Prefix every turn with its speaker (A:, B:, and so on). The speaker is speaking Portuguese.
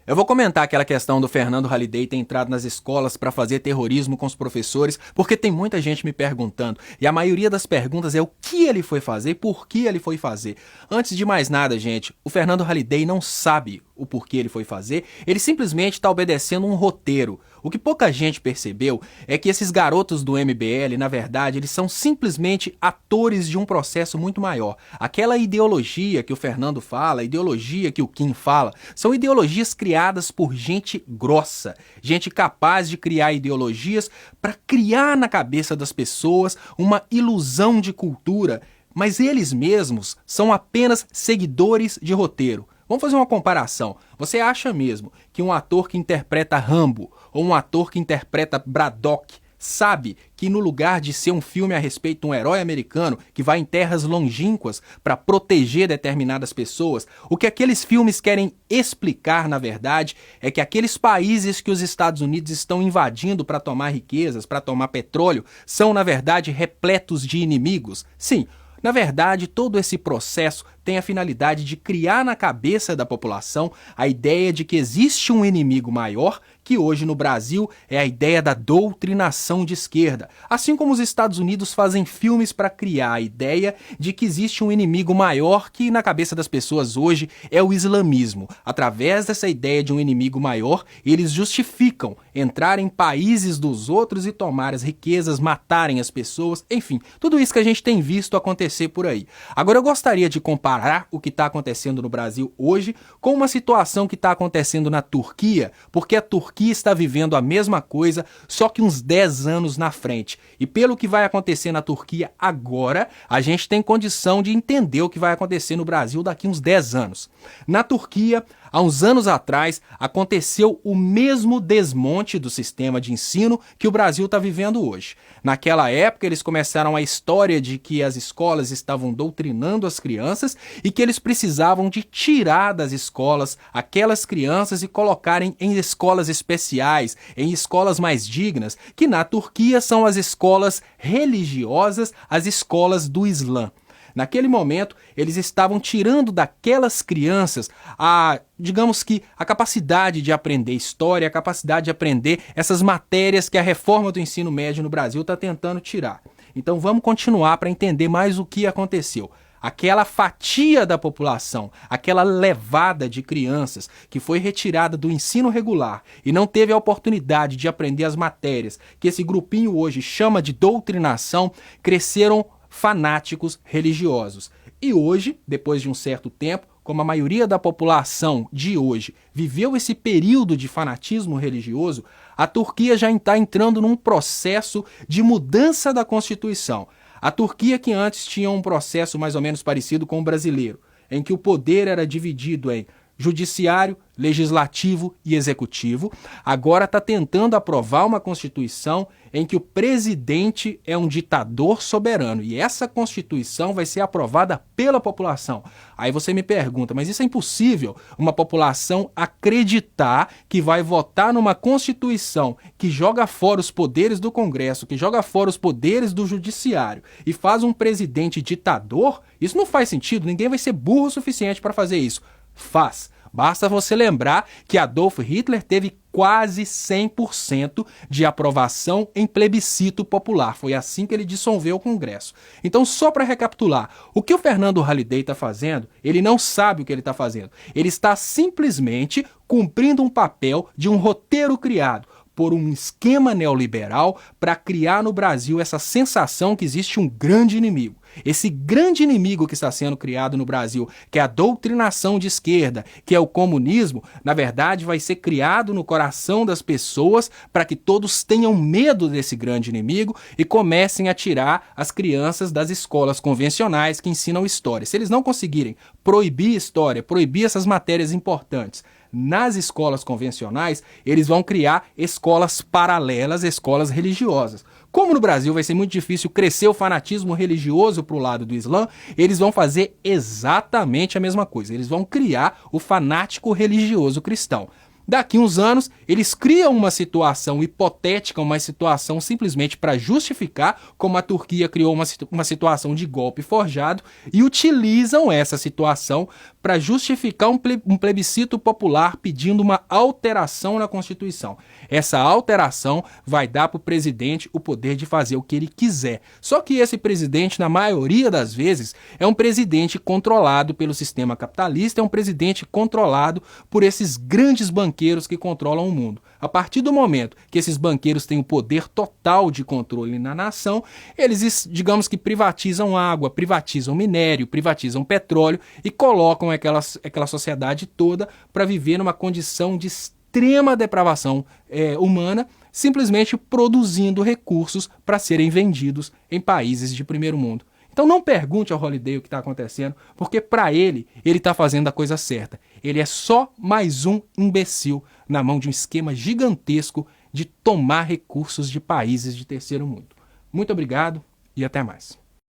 A: Eu vou comentar aquela questão do Fernando Holliday ter entrado nas escolas para fazer terrorismo com os professores, porque tem muita gente me perguntando, e a maioria das perguntas é o que ele foi fazer e por que ele foi fazer. Antes de mais nada, gente, o Fernando Holliday não sabe o porquê ele foi fazer, ele simplesmente está obedecendo um roteiro. O que pouca gente percebeu é que esses garotos do MBL, na verdade, eles são simplesmente atores de um processo muito maior. Aquela ideologia que o Fernando fala, a ideologia que o Kim fala, são ideologias criadas por gente grossa, gente capaz de criar ideologias para criar na cabeça das pessoas uma ilusão de cultura, mas eles mesmos são apenas seguidores de roteiro. Vamos fazer uma comparação. Você acha mesmo que um ator que interpreta Rambo ou um ator que interpreta Braddock sabe que no lugar de ser um filme a respeito de um herói americano que vai em terras longínquas para proteger determinadas pessoas, o que aqueles filmes querem explicar, na verdade, é que aqueles países que os Estados Unidos estão invadindo para tomar riquezas, para tomar petróleo, são, na verdade, repletos de inimigos? Sim. Na verdade, todo esse processo tem a finalidade de criar na cabeça da população a ideia de que existe um inimigo maior, que hoje no Brasil é a ideia da doutrinação de esquerda. Assim como os Estados Unidos fazem filmes para criar a ideia de que existe um inimigo maior, que na cabeça das pessoas hoje é o islamismo. Através dessa ideia de um inimigo maior, eles justificam entrar em países dos outros e tomar as riquezas, matarem as pessoas, enfim, tudo isso que a gente tem visto acontecer por aí. Agora eu gostaria de comparar o que está acontecendo no Brasil hoje com uma situação que está acontecendo na Turquia, porque a Turquia está vivendo a mesma coisa, só que uns 10 anos na frente. E pelo que vai acontecer na Turquia agora, a gente tem condição de entender o que vai acontecer no Brasil daqui uns 10 anos. Na Turquia, há uns anos atrás, aconteceu o mesmo desmonte do sistema de ensino que o Brasil está vivendo hoje. Naquela época, eles começaram a história de que as escolas estavam doutrinando as crianças e que eles precisavam de tirar das escolas aquelas crianças e colocarem em escolas especiais, em escolas mais dignas, que na Turquia são as escolas religiosas, as escolas do Islã. Naquele momento, eles estavam tirando daquelas crianças digamos que a capacidade de aprender história, a capacidade de aprender essas matérias que a reforma do ensino médio no Brasil está tentando tirar. Então vamos continuar para entender mais o que aconteceu. Aquela fatia da população, aquela levada de crianças que foi retirada do ensino regular e não teve a oportunidade de aprender as matérias que esse grupinho hoje chama de doutrinação, cresceram fanáticos religiosos. E hoje, depois de um certo tempo, como a maioria da população de hoje viveu esse período de fanatismo religioso, a Turquia já está entrando num processo de mudança da Constituição. A Turquia, que antes tinha um processo mais ou menos parecido com o brasileiro, em que o poder era dividido em judiciário, legislativo e executivo, agora está tentando aprovar uma Constituição em que o presidente é um ditador soberano. E essa Constituição vai ser aprovada pela população. Aí você me pergunta, mas isso é impossível? Uma população acreditar que vai votar numa Constituição que joga fora os poderes do Congresso, que joga fora os poderes do Judiciário e faz um presidente ditador? Isso não faz sentido, ninguém vai ser burro o suficiente para fazer isso. Faz. Basta você lembrar que Adolf Hitler teve quase 100% de aprovação em plebiscito popular. Foi assim que ele dissolveu o Congresso. Então, só para recapitular, o que o Fernando Holliday está fazendo, ele não sabe o que ele está fazendo. Ele está simplesmente cumprindo um papel de um roteiro criado por um esquema neoliberal para criar no Brasil essa sensação que existe um grande inimigo. Esse grande inimigo que está sendo criado no Brasil, que é a doutrinação de esquerda, que é o comunismo, na verdade vai ser criado no coração das pessoas para que todos tenham medo desse grande inimigo e comecem a tirar as crianças das escolas convencionais que ensinam história. Se eles não conseguirem proibir história, proibir essas matérias importantes nas escolas convencionais, eles vão criar escolas paralelas, escolas religiosas. Como no Brasil vai ser muito difícil crescer o fanatismo religioso para o lado do Islã, eles vão fazer exatamente a mesma coisa. Eles vão criar o fanático religioso cristão. Daqui uns anos, eles criam uma situação hipotética, uma situação simplesmente para justificar, como a Turquia criou uma situação de golpe forjado, e utilizam essa situação para justificar um plebiscito popular pedindo uma alteração na Constituição. Essa alteração vai dar para o presidente o poder de fazer o que ele quiser. Só que esse presidente, na maioria das vezes, é um presidente controlado pelo sistema capitalista, é um presidente controlado por esses grandes banqueiros que controlam o mundo. A partir do momento que esses banqueiros têm o poder total de controle na nação, eles, digamos que privatizam água, privatizam minério, privatizam petróleo e colocam aquela sociedade toda para viver numa condição de extrema depravação humana, simplesmente produzindo recursos para serem vendidos em países de primeiro mundo. Então não pergunte ao Holliday o que está acontecendo, porque para ele está fazendo a coisa certa. Ele é só mais um imbecil na mão de um esquema gigantesco de tomar recursos de países de terceiro mundo. Muito obrigado e até mais.